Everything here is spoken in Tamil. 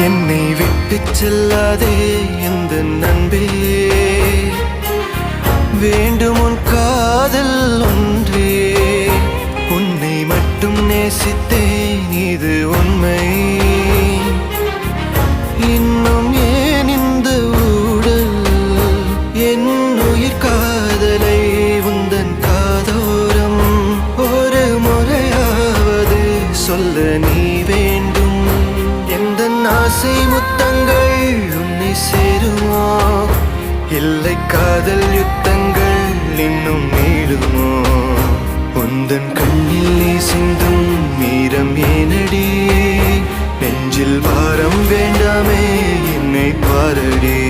என்னை விட்டு செல்லாதே எந்த நண்பே, வேண்டும் உன் காதல் ஒன்றே. உன்னை மட்டும் நேசித்தேன் இது உண்மை. இன்னும் ஏன் இந்த ஊடல் என் உயிர் காதலை உந்தன் காதோரம் ஒரு முறையாவது சொல்ல நீ வேண்டும். எந்த ஆசை முத்தங்கள் உன்னை சேருமோ, இல்லை காதல் யுத்தங்கள் இன்னும் நீளுமோ. உந்தன் கண்ணில் நீ சிந்தும் மீரம் ஏனடி, நெஞ்சில் பாரம் வேண்டாமே என்னை பாரடி.